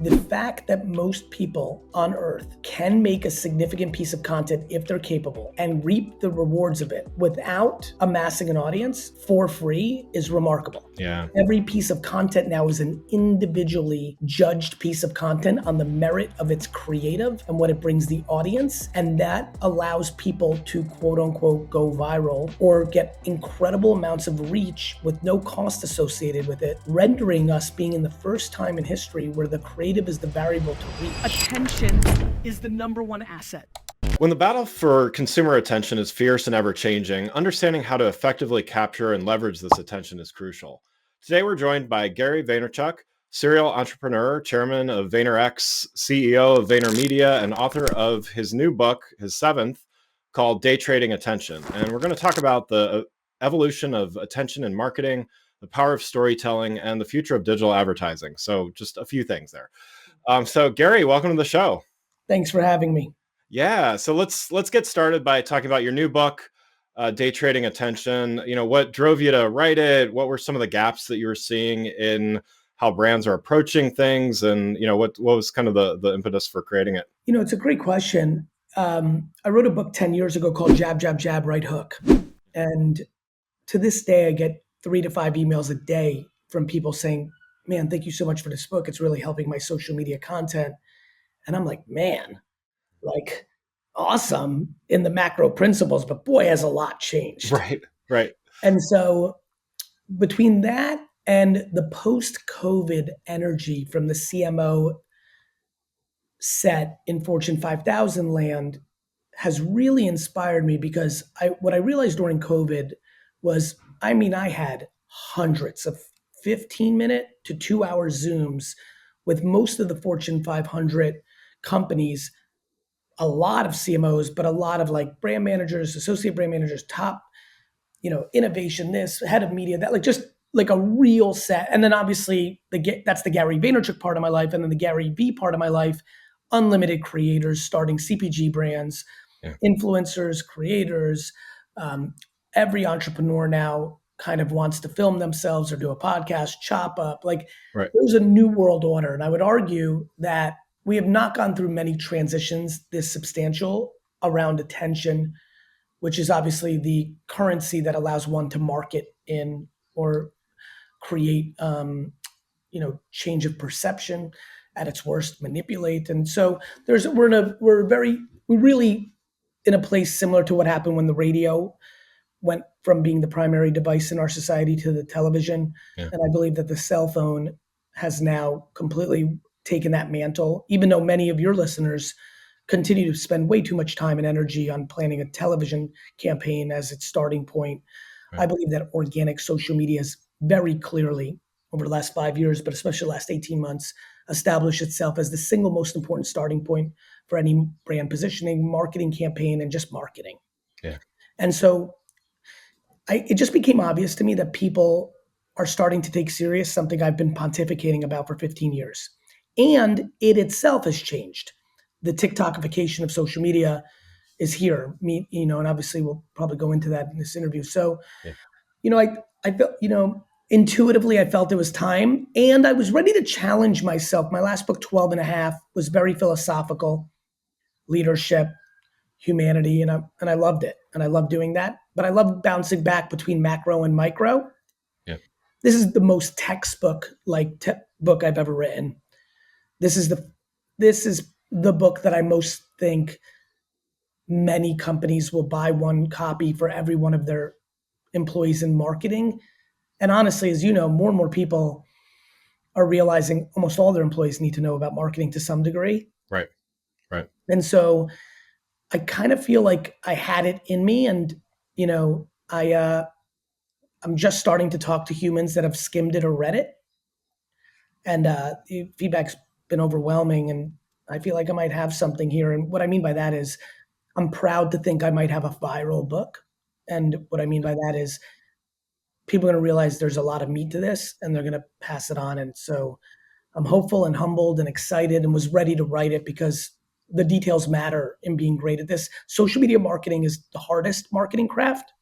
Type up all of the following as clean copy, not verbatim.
The fact that most people on earth can make a significant piece of content if they're capable and reap the rewards of it without amassing an audience for free is remarkable. Yeah. Every piece of content now is an individually judged piece of content on the merit of its creative and what it brings the audience. And that allows people to quote unquote go viral or get incredible amounts of reach with no cost associated with it, rendering us being in the first time in history where the creative is the variable to reach. Attention is the number one asset. When the battle for consumer attention is fierce and ever-changing, understanding how to effectively capture and leverage this attention is crucial. Today, we're joined by Gary Vaynerchuk, serial entrepreneur, chairman of VaynerX, CEO of VaynerMedia, and author of his new book, his seventh, called Day Trading Attention. And we're going to talk about the evolution of attention in marketing, the power of storytelling, and the future of digital advertising. So just a few things there. So Gary, welcome to the show. Thanks for having me. Yeah. So let's get started by talking about your new book, Day Trading Attention. You know, what drove you to write it? What were some of the gaps that you were seeing in how brands are approaching things? And, you know, what was kind of the impetus for creating it? You know, it's a great question. I wrote a book 10 years ago called Jab, Jab, Jab, Right Hook. And to this day, I get 3 to 5 emails a day from people saying, man, thank you so much for this book. It's really helping my social media content. And I'm like, man, like awesome in the macro principles, but boy, has a lot changed. Right. And so between that and the post-COVID energy from the CMO set in Fortune 5000 land has really inspired me because what I realized during COVID was, I had hundreds of 15-minute to 2-hour Zooms with most of the Fortune 500 companies, a lot of CMOs, but a lot of like brand managers, associate brand managers, top, innovation, this, head of media, that, like just like a real set. And then obviously that's the Gary Vaynerchuk part of my life. And then the GaryVee part of my life, unlimited creators, starting CPG brands, influencers, creators, every entrepreneur now kind of wants to film themselves or do a podcast, chop up. Like There's a new world order. And I would argue that we have not gone through many transitions this substantial around attention, which is obviously the currency that allows one to market in or create, change of perception at its worst, manipulate. And so we're really in a place similar to what happened when the radio went from being the primary device in our society to the television. Yeah. And I believe that the cell phone has now completely taken that mantle, even though many of your listeners continue to spend way too much time and energy on planning a television campaign as its starting point. Right. I believe that organic social media has very clearly, over the last 5 years, but especially the last 18 months, established itself as the single most important starting point for any brand positioning, marketing campaign, and just marketing. Yeah. And so it just became obvious to me that people are starting to take serious something I've been pontificating about for 15 years. And it itself has changed. The TikTokification of social media is here. And obviously we'll probably go into that in this interview. So, I felt, intuitively I felt it was time, and I was ready to challenge myself. My last book, 12 and a half, was very philosophical, leadership, humanity, and I loved it. And I love doing that, but I love bouncing back between macro and micro. Yeah. This is the most textbook book I've ever written. This is the book that I most think many companies will buy one copy for every one of their employees in marketing. And honestly, as you know, more and more people are realizing almost all their employees need to know about marketing to some degree. Right. And so I kind of feel like I had it in me, and I'm just starting to talk to humans that have skimmed it or read it, and the feedback's been overwhelming, and I feel like I might have something here. And what I mean by that is I'm proud to think I might have a viral book. And what I mean by that is people are going to realize there's a lot of meat to this, and they're going to pass it on. And so I'm hopeful and humbled and excited and was ready to write it because the details matter in being great at this. Social media marketing is the hardest marketing craft.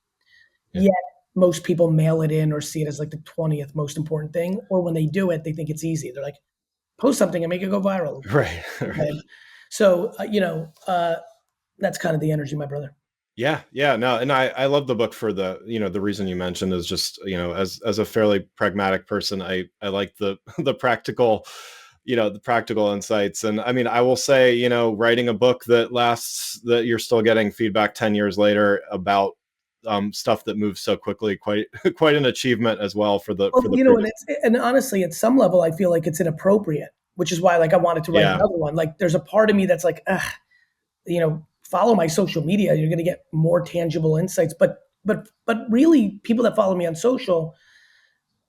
Yeah. Yet most people mail it in or see it as like the 20th most important thing. Or when they do it, they think it's easy. They're like, post something and make it go viral. Right. Okay. So, that's kind of the energy, my brother. Yeah. No, and I love the book for the, the reason you mentioned is just, as a fairly pragmatic person, I like the the practical, the practical insights. And I mean, I will say, writing a book that you're still getting feedback 10 years later about stuff that moves so quickly, quite quite an achievement as well for the and honestly, at some level, I feel like it's inappropriate, which is why I wanted to write another one. Like, there's a part of me that's like, follow my social media. You're going to get more tangible insights. But really, people that follow me on social,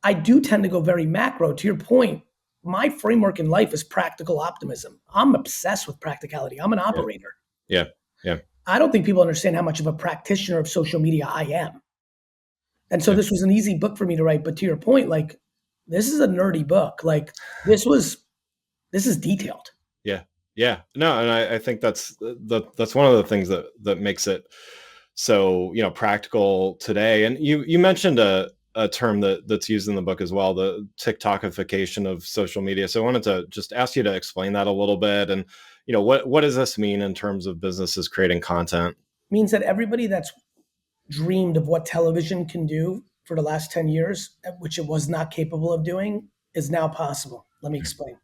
I do tend to go very macro. To your point, my framework in life is practical optimism. I'm obsessed with practicality. I'm an operator. Yeah. I don't think people understand how much of a practitioner of social media I am. And so this was an easy book for me to write. But to your point, like, this is a nerdy book. Like, this is detailed. Yeah. No, and I think that's one of the things that makes it so, practical today. And you mentioned a term that's used in the book as well, the TikTokification of social media. So I wanted to just ask you to explain that a little bit. And, what does this mean in terms of businesses creating content? It means that everybody that's dreamed of what television can do for the last 10 years, which it was not capable of doing, is now possible. Let me explain.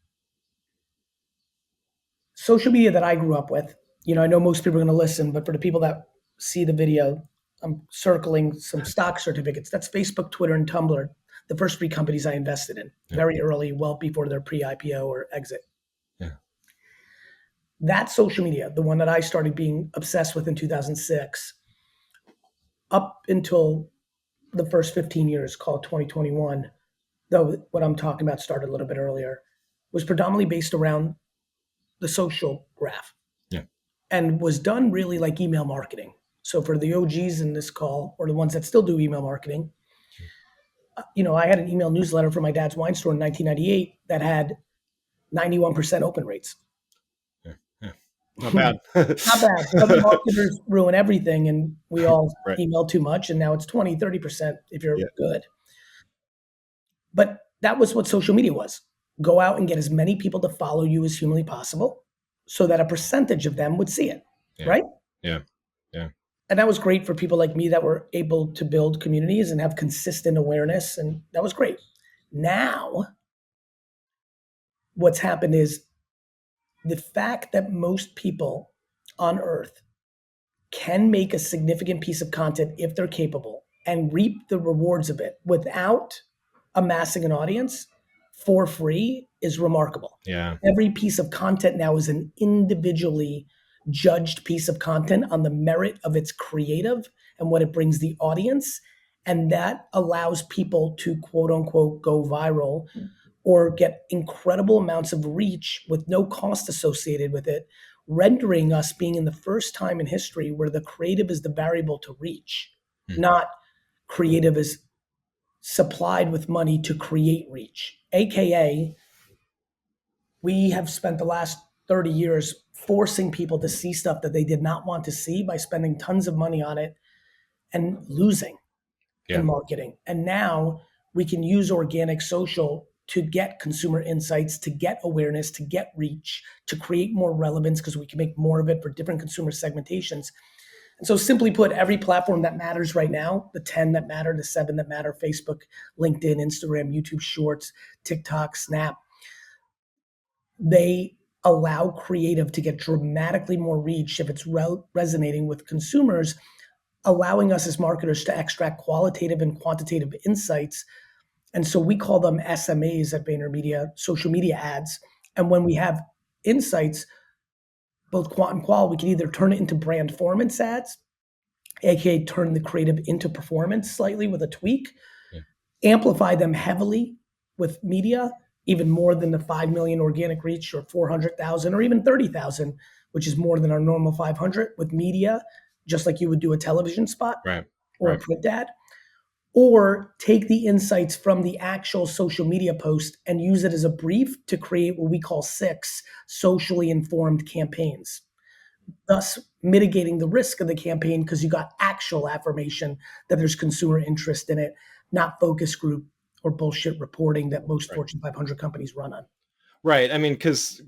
Social media that I grew up with, I know most people are going to listen, but for the people that see the video, I'm circling some stock certificates. That's Facebook, Twitter, and Tumblr, the first 3 companies I invested in very early, well before their pre-IPO or exit. Yeah. That social media, the one that I started being obsessed with in 2006, up until the first 15 years, called 2021, though what I'm talking about started a little bit earlier, was predominantly based around the social graph. Yeah. And was done really like email marketing. So for the OGs in this call, or the ones that still do email marketing, I had an email newsletter for my dad's wine store in 1998 that had 91% open rates. Yeah. Not bad. Not bad. But marketers ruin everything, and we all Right. email too much, and now it's 20, 30% if you're good. But that was what social media was. Go out and get as many people to follow you as humanly possible so that a percentage of them would see it, right? Yeah. And that was great for people like me that were able to build communities and have consistent awareness, and that was great. Now, what's happened is the fact that most people on Earth can make a significant piece of content if they're capable and reap the rewards of it without amassing an audience for free is remarkable. Yeah. Every piece of content now is an individually judged piece of content on the merit of its creative and what it brings the audience. And that allows people to, quote unquote, go viral or get incredible amounts of reach with no cost associated with it, rendering us being in the first time in history where the creative is the variable to reach, not creative is supplied with money to create reach. AKA, we have spent the last 30 years forcing people to see stuff that they did not want to see by spending tons of money on it and losing in marketing. And now we can use organic social to get consumer insights, to get awareness, to get reach, to create more relevance because we can make more of it for different consumer segmentations. And so simply put, every platform that matters right now, the 10 that matter, the 7 that matter, Facebook, LinkedIn, Instagram, YouTube Shorts, TikTok, Snap, they allow creative to get dramatically more reach if it's resonating with consumers, allowing us as marketers to extract qualitative and quantitative insights. And so we call them SMAs at VaynerMedia, social media ads. And when we have insights, both quant and qual, we can either turn it into brand performance ads, aka turn the creative into performance slightly with a tweak, amplify them heavily with media, even more than the 5 million organic reach or 400,000 or even 30,000, which is more than our normal 500 with media, just like you would do a television spot or a print ad. Or take the insights from the actual social media post and use it as a brief to create what we call 6 socially informed campaigns, thus mitigating the risk of the campaign because you got actual affirmation that there's consumer interest in it, not focus group or bullshit reporting that most Fortune 500 companies run on. Right. I mean, because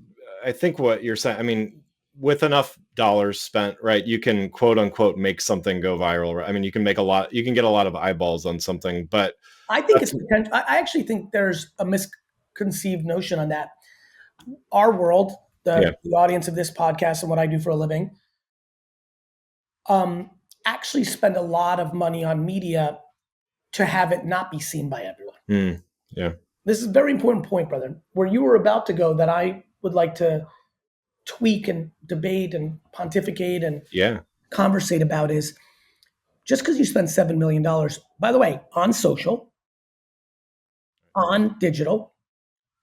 I think what you're saying, I mean, with enough dollars spent, right, you can quote unquote make something go viral. Right? I mean, you can get a lot of eyeballs on something, but I think that's, it's potential. I actually think there's a misconceived notion on that. Our world, yeah, the audience of this podcast and what I do for a living, actually spend a lot of money on media to have it not be seen by everyone. yeah, This is a very important point, brother. Where you were about to go that I would like to tweak and debate and pontificate and yeah, conversate about is just because you spend $7 million, by the way, on social, on digital,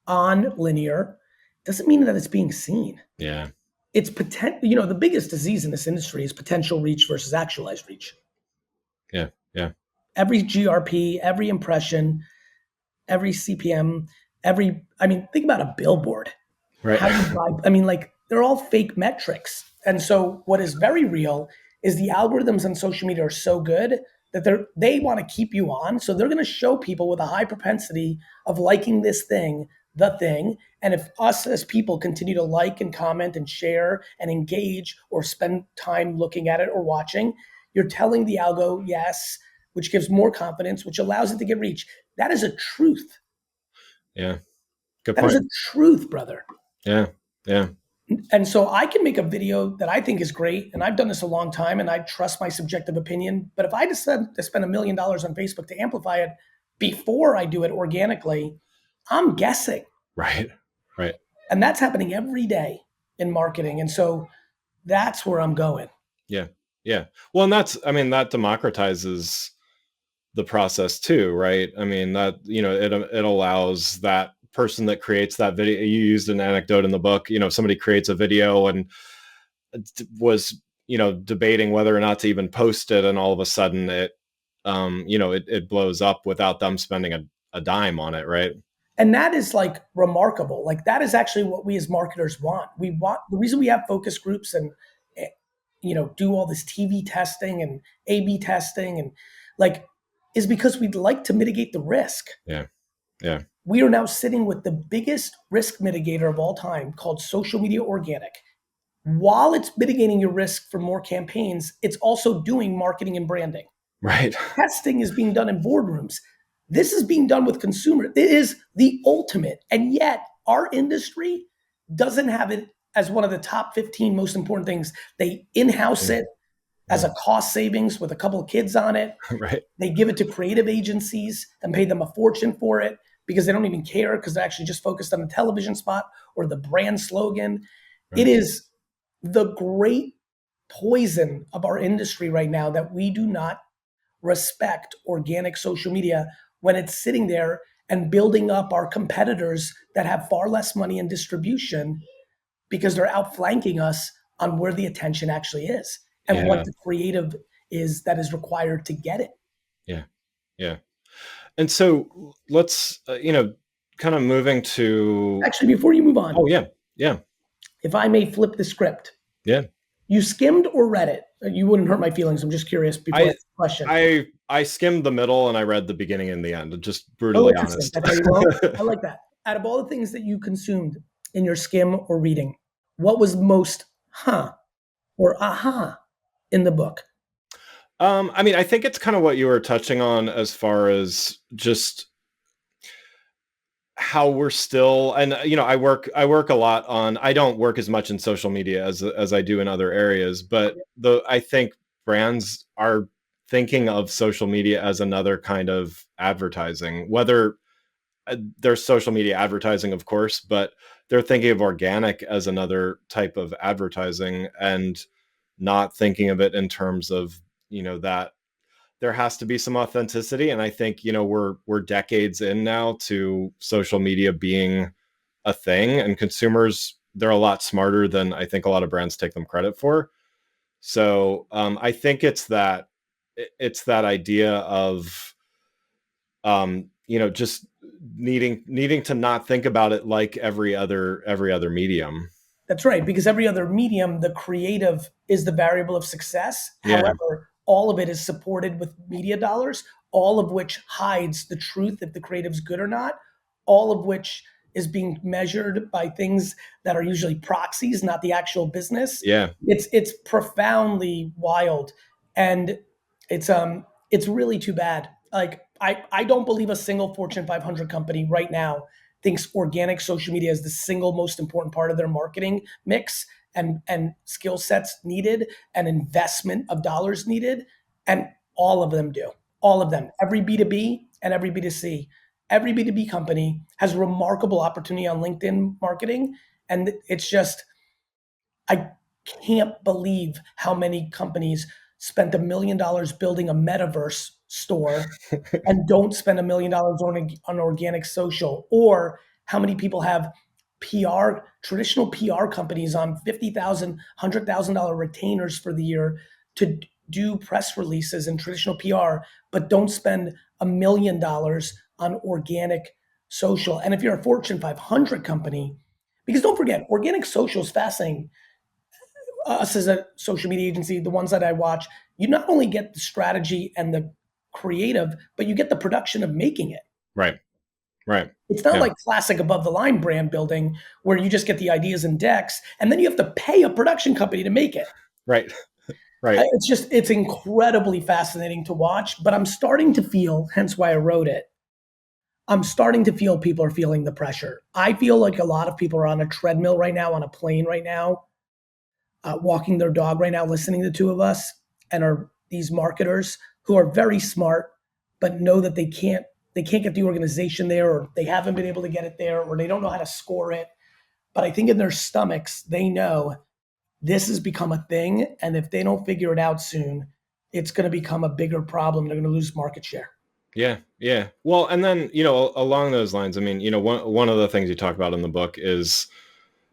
on linear, doesn't mean that it's being seen. yeah, It's potential. The biggest disease in this industry is potential reach versus actualized reach. yeah, yeah, Every GRP, every impression, every CPM, think about a billboard. right. How you buy, they're all fake metrics. And so what is very real is the algorithms on social media are so good that they want to keep you on. So they're going to show people with a high propensity of liking this thing, the thing. And if us as people continue to like and comment and share and engage or spend time looking at it or watching, you're telling the algo yes, which gives more confidence, which allows it to get reach. That is a truth. Yeah, good That is point. a truth, brother. Yeah, yeah, And so I can make a video that I think is great, and I've done this a long time, and I trust my subjective opinion. But if I decide to spend $1 million on Facebook to amplify it before I do it organically, I'm guessing. right, right. And that's happening every day in marketing. And so that's where I'm going. Yeah, yeah. Well, and that democratizes the process too, right? I mean, that, it allows that person that creates that video. You used an anecdote in the book, somebody creates a video and was, debating whether or not to even post it, and all of a sudden it blows up without them spending a dime on it, right? And that is like remarkable. Like that is actually what we as marketers want. We want the reason we have focus groups and do all this TV testing and A/B testing and is because we'd like to mitigate the risk. Yeah, yeah, We are now sitting with the biggest risk mitigator of all time called social media organic. While it's mitigating your risk for more campaigns, it's also doing marketing and branding. right. Testing is being done in boardrooms. This is being done with consumers. It is the ultimate. And yet our industry doesn't have it as one of the top 15 most important things. They in-house it as a cost savings with a couple of kids on it. Right. They give it to creative agencies and pay them a fortune for it because they don't even care because they're actually just focused on the television spot or the brand slogan. Right. It is the great poison of our industry right now that we do not respect organic social media when it's sitting there and building up our competitors that have far less money in distribution because they're outflanking us on where the attention actually is and what the creative is that is required to get it. Yeah. Yeah. And so let's, kind of moving to. Actually, before you move on. Oh, yeah. Yeah. If I may flip the script. Yeah. You skimmed or read it? You wouldn't hurt my feelings. I'm just curious before I ask the question. I skimmed the middle and I read the beginning and the end. Just brutally honest. That's how you roll? I like that. Out of all the things that you consumed in your skim or reading, what was most or aha in the book? I think it's kind of what you were touching on as far as just how we're still, and I work a lot on, I don't work as much in social media as I do in other areas, but I think brands are thinking of social media as another kind of advertising, whether there's social media advertising, of course, but they're thinking of organic as another type of advertising and not thinking of it in terms of, that there has to be some authenticity. And I think, we're decades in now to social media being a thing, and consumers, they're a lot smarter than I think a lot of brands take them credit for. So I think it's that idea of, just needing to not think about it like every other medium. That's right. Because every other medium, the creative is the variable of success. Yeah. However, all of it is supported with media dollars, all of which hides the truth if the creative's good or not, all of which is being measured by things that are usually proxies, not the actual business. Yeah. It's profoundly wild, and it's really too bad. Like I don't believe a single Fortune 500 company right now thinks organic social media is the single most important part of their marketing mix and skill sets needed and investment of dollars needed. And all of them do. All of them. Every B2B and every B2C. Every B2B company has remarkable opportunity on LinkedIn marketing. And it's just, I can't believe how many companies spent $1 million building a metaverse store and don't spend $1 million on organic social, or how many people have traditional PR companies on $50,000, $100,000 retainers for the year to do press releases and traditional PR, but don't spend $1 million on organic social. And if you're a Fortune 500 company, because don't forget, organic social is fascinating. Us as a social media agency, the ones that I watch, you not only get the strategy and the creative, but you get the production of making it. Right. It's not Yeah. like classic above the line brand building where you just get the ideas and decks and then you have to pay a production company to make it. Right. It's incredibly fascinating to watch, but I'm starting to feel, hence why I wrote it, I'm starting to feel people are feeling the pressure. I feel like a lot of people are on a treadmill right now, on a plane right now, walking their dog right now, listening to the two of us, and are these marketers who are very smart, but know that they can't get the organization there, or they haven't been able to get it there, or they don't know how to score it. But I think in their stomachs, they know this has become a thing. And if they don't figure it out soon, it's going to become a bigger problem. They're going to lose market share. Yeah. Well, and then, along those lines, I mean, one of the things you talk about in the book is,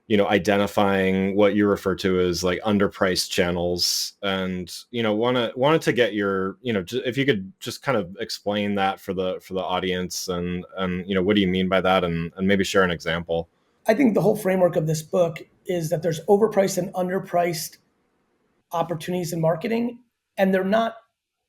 identifying what you refer to as like underpriced channels, and, wanted to get your, if you could just kind of explain that for the audience, and, what do you mean by that? And maybe share an example. I think the whole framework of this book is that there's overpriced and underpriced opportunities in marketing, and they're not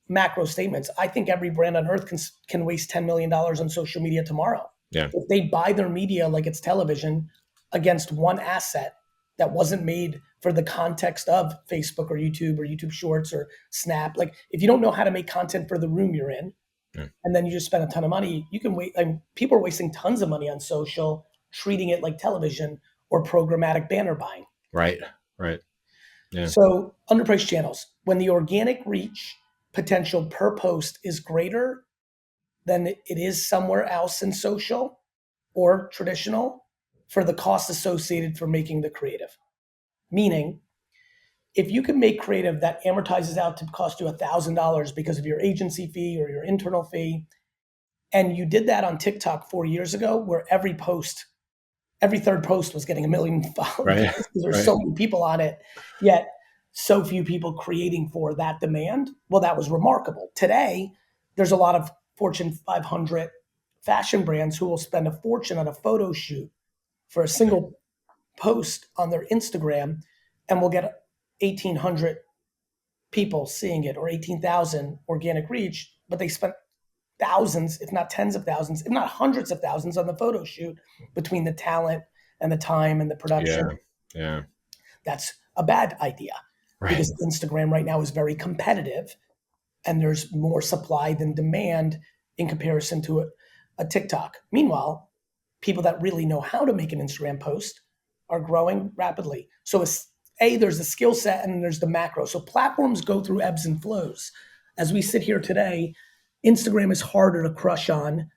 macro statements. I think every brand on earth can waste $10 million on social media tomorrow. Yeah. If they buy their media like it's television against one asset that wasn't made for the context of Facebook or YouTube Shorts or Snap. Like if you don't know how to make content for the room you're in, and then you just spend a ton of money, you can wait. People are wasting tons of money on social, treating it like television or programmatic banner buying. Right. Yeah. So underpriced channels, when the organic reach potential per post is greater than it is somewhere else in social or traditional for the cost associated for making the creative. Meaning, if you can make creative that amortizes out to cost you $1,000 because of your agency fee or your internal fee, and you did that on TikTok 4 years ago, where every third post was getting 1 million followers, Right. because there's so many people on it, yet so few people creating for that demand. Well, that was remarkable. Today, there's a lot of Fortune 500 fashion brands who will spend a fortune on a photo shoot for a single post on their Instagram, and will get 1,800 people seeing it, or 18,000 organic reach, but they spent thousands, if not tens of thousands, if not hundreds of thousands on the photo shoot between the talent and the time and the production. Yeah. That's a bad idea, Right. because Instagram right now is very competitive and there's more supply than demand in comparison to a TikTok. Meanwhile, people that really know how to make an Instagram post are growing rapidly. So there's the skill set and there's the macro. So platforms go through ebbs and flows. As we sit here today, Instagram is harder to crush on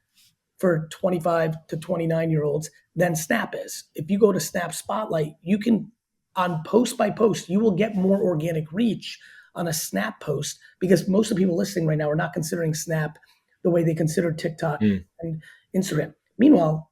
for 25 to 29-year-olds than Snap is. If you go to Snap Spotlight, you can, on post by post, you will get more organic reach on a Snap post, because most of the people listening right now are not considering Snap the way they consider TikTok and Instagram. Meanwhile,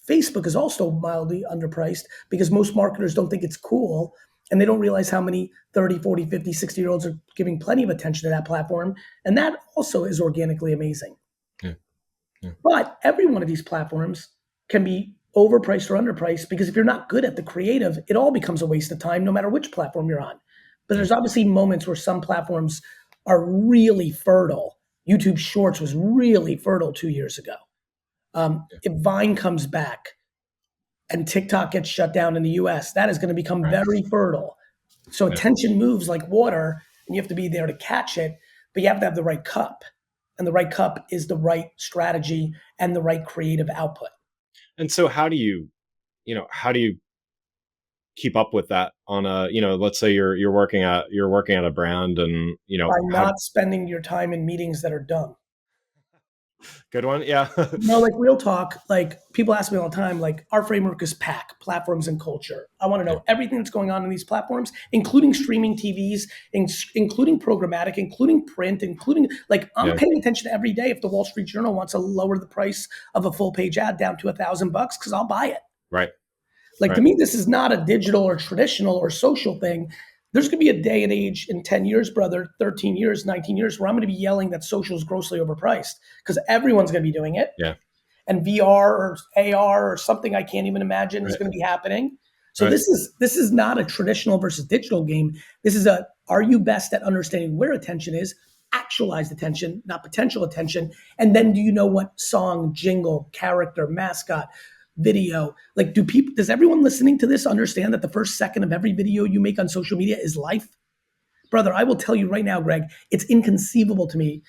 Facebook is also mildly underpriced because most marketers don't think it's cool, and they don't realize how many 30, 40, 50, 60-year-olds are giving plenty of attention to that platform. And that also is organically amazing. Yeah. But every one of these platforms can be overpriced or underpriced, because if you're not good at the creative, it all becomes a waste of time, no matter which platform you're on. But there's obviously moments where some platforms are really fertile. YouTube Shorts was really fertile 2 years ago. If Vine comes back, and TikTok gets shut down in the US, that is going to become very fertile. So attention moves like water, and you have to be there to catch it, but you have to have the right cup. And the right cup is the right strategy and the right creative output. And so how do you keep up with that on a, let's say you're working at a brand, and By not spending your time in meetings that are dumb. Good one. Yeah. Like real talk, like people ask me all the time, like our framework is PAC, platforms and culture. I want to know everything that's going on in these platforms, including streaming TVs, including programmatic, including print, including like I'm paying attention every day if the Wall Street Journal wants to lower the price of a full page ad down to $1,000 because I'll buy it. Right. Like to me, this is not a digital or traditional or social thing. There's going to be a day and age in 10 years, brother, 13 years, 19 years, where I'm going to be yelling that social is grossly overpriced because everyone's going to be doing it. Yeah. And VR or AR or something I can't even imagine is going to be happening. So this is not a traditional versus digital game. This is are you best at understanding where attention is, actualized attention, not potential attention. And then do you know what song, jingle, character, mascot, video, like does everyone listening to this understand that the first second of every video you make on social media is life? Brother, I will tell you right now, Greg, it's inconceivable to me,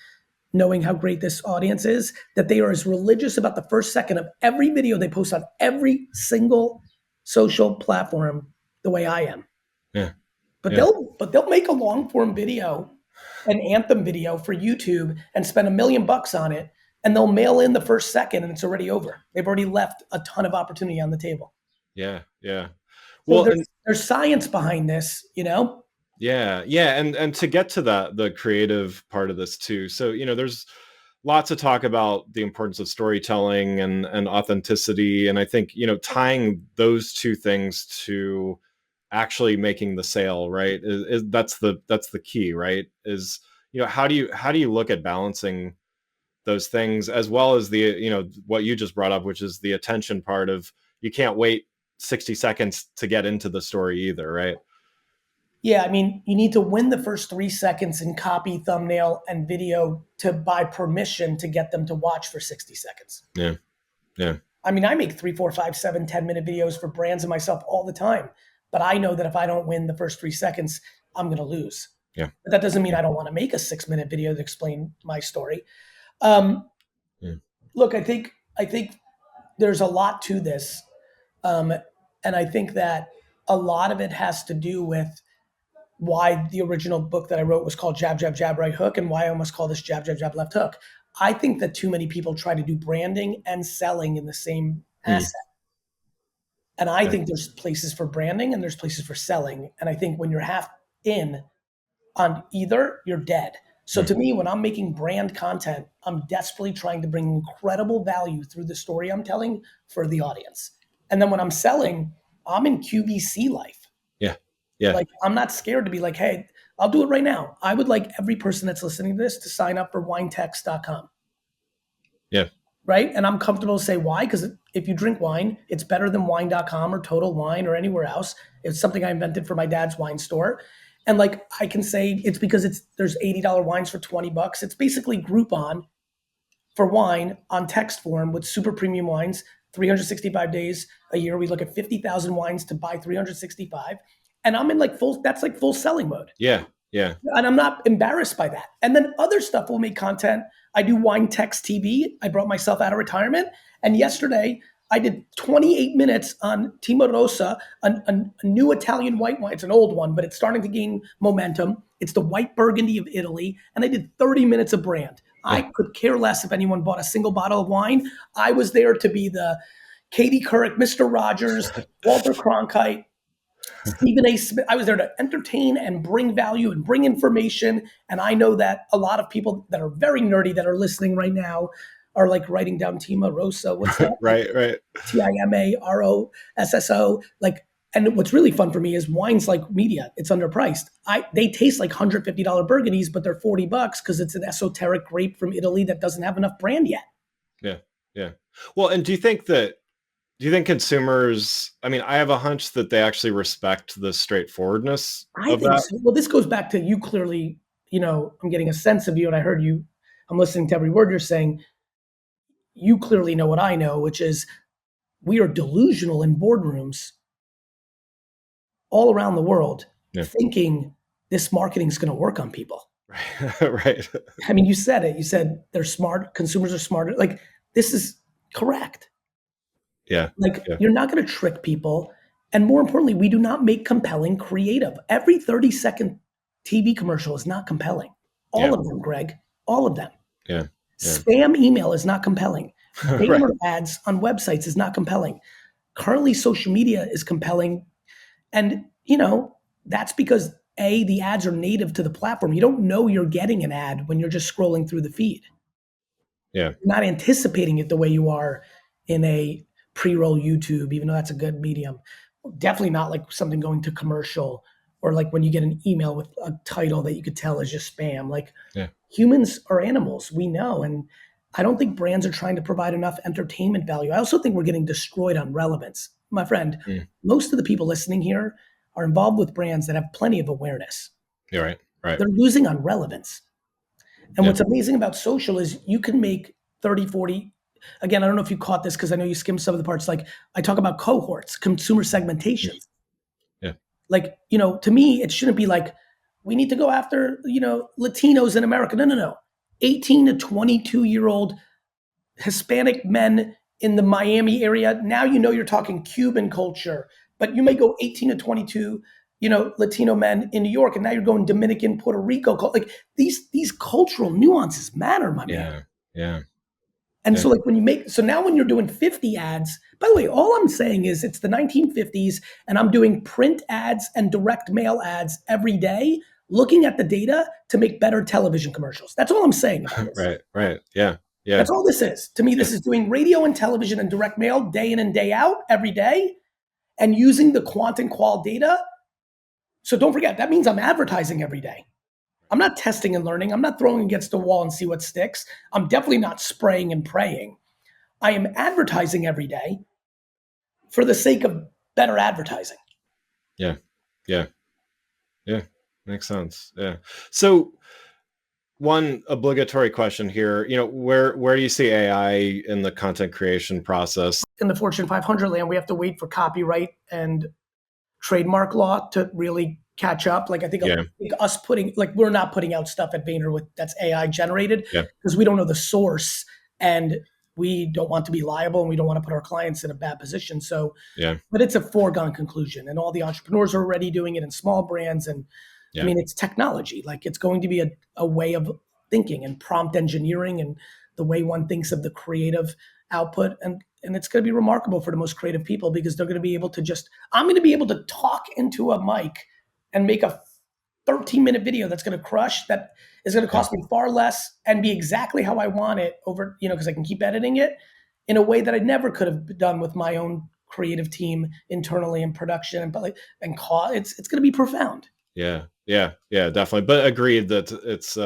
knowing how great this audience is, that they are as religious about the first second of every video they post on every single social platform the way I am. Yeah. But they'll make a long form video, an anthem video for YouTube and spend $1 million on it. And they'll mail in the first second and it's already over. They've already left a ton of opportunity on the table. Yeah. Yeah. Well, there's science behind this, Yeah. Yeah. And to get to the creative part of this too. So, there's lots of talk about the importance of storytelling and authenticity. And I think, tying those two things to actually making the sale, right, is that's the key, right? Is, how do you look at balancing those things, as well as the, what you just brought up, which is the attention part of, you can't wait 60 seconds to get into the story either, right? Yeah, I mean, you need to win the first 3 seconds in copy, thumbnail, and video to buy permission to get them to watch for 60 seconds. Yeah. Yeah. I mean, I make 3, 4, 5, 7, 10-minute videos for brands and myself all the time. But I know that if I don't win the first 3 seconds, I'm going to lose. Yeah. But that doesn't mean I don't want to make a 6-minute video to explain my story. Look, I think there's a lot to this. And I think that a lot of it has to do with why the original book that I wrote was called Jab, Jab, Jab, Right Hook, and why I almost call this Jab, Jab, Jab, Left Hook. I think that too many people try to do branding and selling in the same asset. And I think there's places for branding and there's places for selling. And I think when you're half in on either, you're dead. So to me, when I'm making brand content, I'm desperately trying to bring incredible value through the story I'm telling for the audience. And then when I'm selling, I'm in QVC life. Yeah. Yeah. Like, I'm not scared to be like, hey, I'll do it right now. I would like every person that's listening to this to sign up for winetext.com. Yeah. Right. And I'm comfortable to say why, because if you drink wine, it's better than wine.com or Total Wine or anywhere else. It's something I invented for my dad's wine store. And like, I can say it's because there's $80 wines for $20. It's basically Groupon for wine on text form with super premium wines, 365 days a year. We look at 50,000 wines to buy 365. And I'm in that's full selling mode. Yeah. Yeah. And I'm not embarrassed by that. And then other stuff will make content. I do Wine Text TV. I brought myself out of retirement. And yesterday I did 28 minutes on Timo Rosa, a new Italian white wine. It's an old one, but it's starting to gain momentum. It's the white Burgundy of Italy. And I did 30 minutes of brand. Yeah. I could care less if anyone bought a single bottle of wine. I was there to be the Katie Couric, Mr. Rogers, Walter Cronkite, Stephen A. Smith. I was there to entertain and bring value and bring information. And I know that a lot of people that are very nerdy that are listening right now are like writing down Timo Rosa. What's that? Right. TIMAROSSO. Like, and what's really fun for me is wine's like media. It's underpriced. They taste like $150 Burgundies, but they're $40 because it's an esoteric grape from Italy that doesn't have enough brand yet. Yeah. Yeah. Well, and do you think consumers, I mean, I have a hunch that they actually respect the straightforwardness of that. So. Well, this goes back to you clearly, I'm getting a sense of you, and I heard you, I'm listening to every word you're saying. You clearly know what I know, which is we are delusional in boardrooms all around the world, thinking this marketing is going to work on people. Right. I mean, you said it. You said they're smart. Consumers are smarter. Like, this is correct. Yeah. Like, you're not going to trick people. And more importantly, we do not make compelling creative. Every 30-second TV commercial is not compelling. All of them, Greg. All of them. Yeah. Spam email is not compelling. Right. Banner ads on websites is not compelling. Currently, social media is compelling. And, that's because the ads are native to the platform. You don't know you're getting an ad when you're just scrolling through the feed. Yeah. You're not anticipating it the way you are in a pre-roll YouTube, even though that's a good medium. Definitely not like something going to commercial, or like when you get an email with a title that you could tell is just spam. Like, humans are animals, we know. And I don't think brands are trying to provide enough entertainment value. I also think we're getting destroyed on relevance. My friend, most of the people listening here are involved with brands that have plenty of awareness. Yeah, right. They're losing on relevance. And what's amazing about social is you can make 30, 40. Again, I don't know if you caught this because I know you skimmed some of the parts. Like, I talk about cohorts, consumer segmentations. Yeah. Like, to me, it shouldn't be like, we need to go after, Latinos in America. No. 18 to 22-year-old Hispanic men in the Miami area. Now, you're talking Cuban culture, but you may go 18 to 22, Latino men in New York, and now you're going Dominican, Puerto Rico. Like, these cultural nuances matter, my man. Yeah. And so, like, now when you're doing 50 ads, by the way, all I'm saying is it's the 1950s, and I'm doing print ads and direct mail ads every day, looking at the data to make better television commercials. That's all I'm saying about this. Right. Yeah. That's all this is. To me, this is doing radio and television and direct mail day in and day out, every day, and using the quant and qual data. So don't forget, that means I'm advertising every day. I'm not testing and learning. I'm not throwing against the wall and see what sticks. I'm definitely not spraying and praying. I am advertising every day for the sake of better advertising. Yeah. Makes sense. Yeah. So one obligatory question here, where do you see AI in the content creation process? In the Fortune 500 land, we have to wait for copyright and trademark law to really catch up. Like, I think us we're not putting out stuff at Vayner that's AI generated because we don't know the source, and we don't want to be liable, and we don't want to put our clients in a bad position. So, but it's a foregone conclusion, and all the entrepreneurs are already doing it in small brands. And I mean, it's technology. Like, it's going to be a way of thinking and prompt engineering and the way one thinks of the creative output. And it's going to be remarkable for the most creative people, because they're going to be able to I'm going to be able to talk into a mic and make a 13-minute video that's going to crush, that is going to cost me far less and be exactly how I want it over, because I can keep editing it in a way that I never could have done with my own creative team internally in production and cause. It's going to be profound. Yeah, definitely. But agreed that it's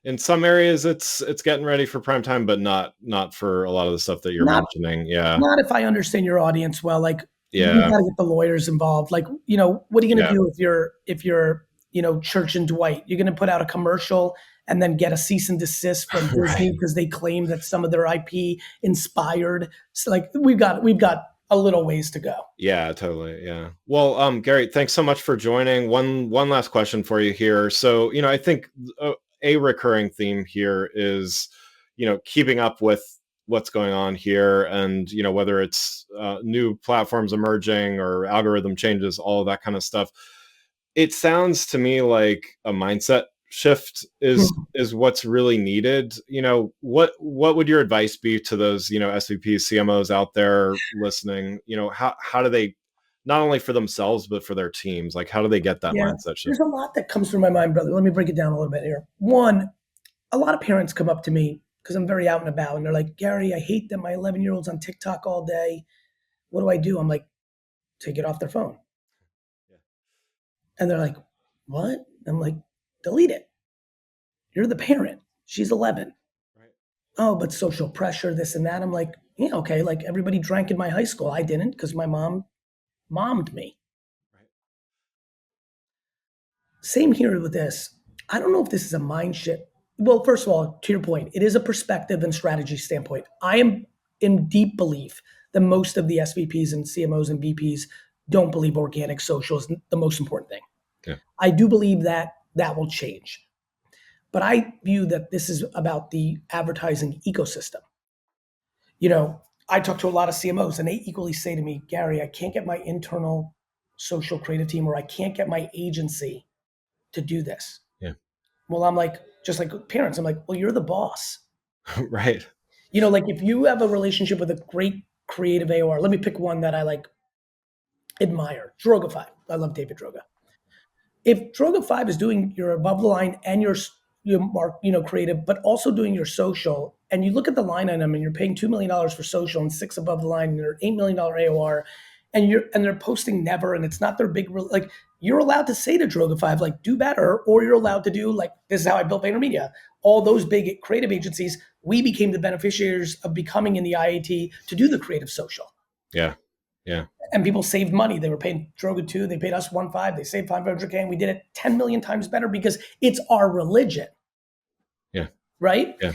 in some areas it's getting ready for prime time, but not for a lot of the stuff that you're mentioning. Yeah. Not if I understand your audience well. Like, you got to get the lawyers involved. Like, what are you going to do if you're Church and Dwight? You're going to put out a commercial and then get a cease and desist from Disney because they claim that some of their IP inspired. So, like, we've got a little ways to go. Yeah, totally. Yeah. Well, Gary, thanks so much for joining. One last question for you here. So, I think a recurring theme here is, keeping up with what's going on here, and, whether it's new platforms emerging or algorithm changes, all of that kind of stuff. It sounds to me like a mindset shift is what's really needed. What would your advice be to those, SVPs, CMOs out there listening? How do they, not only for themselves, but for their teams, like, how do they get that mindset shift? There's a lot that comes through my mind, brother. Let me break it down a little bit here. One, a lot of parents come up to me because I'm very out and about, and they're like, Gary, I hate that my 11-year-old's on TikTok all day. What do I do? I'm like, take it off their phone. And they're like, what? I'm like, delete it. You're the parent. She's 11. Right. Oh, but social pressure, this and that. I'm like, yeah, okay. Like, everybody drank in my high school. I didn't, because my mom mommed me. Right. Same here with this. I don't know if this is a mind shift. Well, first of all, to your point, it is a perspective and strategy standpoint. I am in deep belief that most of the SVPs and CMOs and VPs don't believe organic social is the most important thing. Yeah. I do believe that that will change. But I view that this is about the advertising ecosystem. You know, I talk to a lot of CMOs and they equally say to me, Gary, I can't get my internal social creative team or I can't get my agency to do this. Yeah. Well, I'm like, just like parents, I'm like, well, you're the boss. Right. You know, like if you have a relationship with a great creative AOR, let me pick one that I like admire, Droga5. I love David Droga. If Droga5 is doing your above the line and your creative, but also doing your social, and you look at the line item and you're paying $2 million for social and $6 above the line and they're $8 million AOR, and they're posting never, and it's not their big, like, you're allowed to say to Droga5, like, do better, or you're allowed to do, like, this is how I built VaynerMedia. All those big creative agencies, we became the beneficiaries of becoming in the IAT to do the creative social. Yeah. Yeah. And people saved money. They were paying Droga 2, they paid us 1.5, they saved $500K, and we did it 10 million times better because it's our religion. Yeah. Right? Yeah.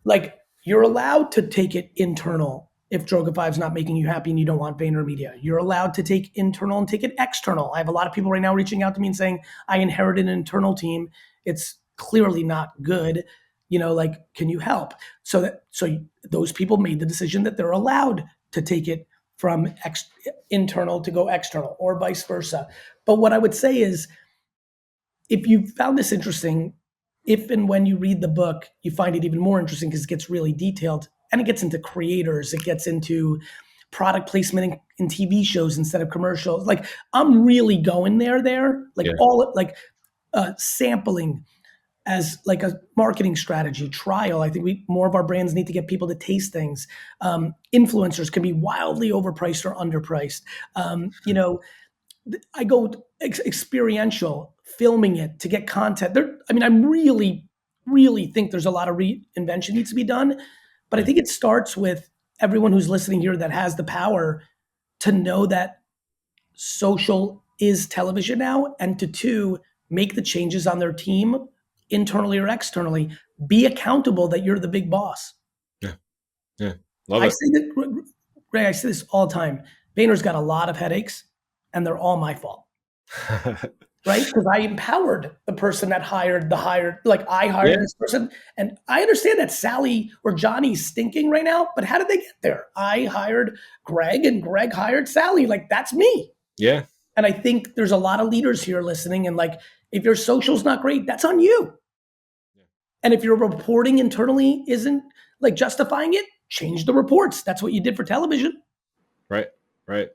Like, you're allowed to take it internal if Droga5 is not making you happy and you don't want VaynerMedia. You're allowed to take internal and take it external. I have a lot of people right now reaching out to me and saying, I inherited an internal team. It's clearly not good. You know, like, can you help? So those people made the decision that they're allowed to take it from internal to go external or vice versa. But what I would say is, if you found this interesting, if and when you read the book, you find it even more interesting because it gets really detailed and it gets into creators, it gets into product placement in TV shows instead of commercials. Like, I'm really going there, like sampling as like a marketing strategy, trial. I think more of our brands need to get people to taste things. Influencers can be wildly overpriced or underpriced. You know, I go experiential, filming it to get content. I'm really think there's a lot of reinvention needs to be done. But I think it starts with everyone who's listening here that has the power to know that social is television now, and to two, make the changes on their team, internally or externally. Be accountable that you're the big boss. Yeah. Yeah. Love it. Ray, I say this all the time. Vayner's got a lot of headaches, and they're all my fault. Right? Because I empowered the person that I hired this person. And I understand that Sally or Johnny's stinking right now, but how did they get there? I hired Greg and Greg hired Sally. Like, that's me. Yeah. And I think there's a lot of leaders here listening. And like, if your social's not great, that's on you. Yeah. And if your reporting internally isn't like justifying it, change the reports. That's what you did for television. Right. Right.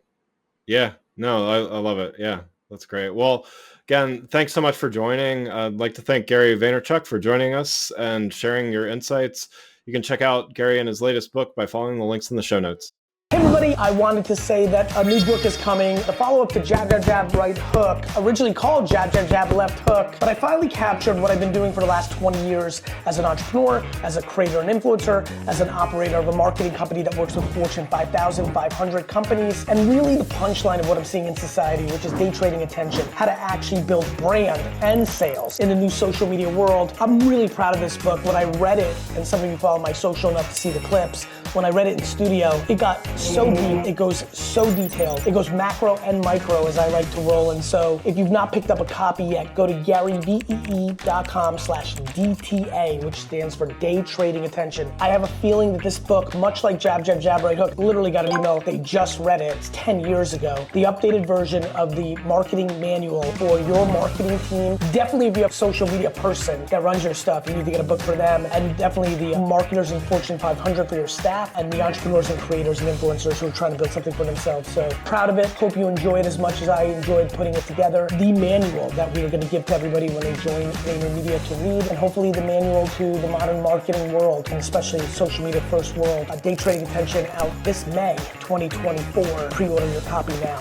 Yeah. No, I love it. Yeah. That's great. Well, again, thanks so much for joining. I'd like to thank Gary Vaynerchuk for joining us and sharing your insights. You can check out Gary and his latest book by following the links in the show notes. Hey everybody, I wanted to say that a new book is coming, the follow-up to Jab, Jab, Jab, Right Hook, originally called Jab, Jab, Jab, Left Hook, but I finally captured what I've been doing for the last 20 years as an entrepreneur, as a creator and influencer, as an operator of a marketing company that works with Fortune 5,000, 500 companies, and really the punchline of what I'm seeing in society, which is day trading attention, how to actually build brand and sales in the new social media world. I'm really proud of this book. When I read it, and some of you follow my social enough to see the clips, when I read it in studio, it got so deep, it goes so detailed. It goes macro and micro, as I like to roll. And so if you've not picked up a copy yet, go to GaryVee.com/DTA, which stands for Day Trading Attention. I have a feeling that this book, much like Jab, Jab, Jab, Right Hook, literally got an email, they just read it, it's 10 years ago. The updated version of the marketing manual for your marketing team. Definitely if you have a social media person that runs your stuff, you need to get a book for them. And definitely the marketers in Fortune 500 for your staff, and the entrepreneurs and creators and influencers who are trying to build something for themselves. So proud of it. Hope you enjoy it as much as I enjoyed putting it together. The manual that we are going to give to everybody when they join VaynerMedia to read, and hopefully the manual to the modern marketing world, and especially the social media first world. Day Trading Attention out this May 2024. Pre-order your copy now.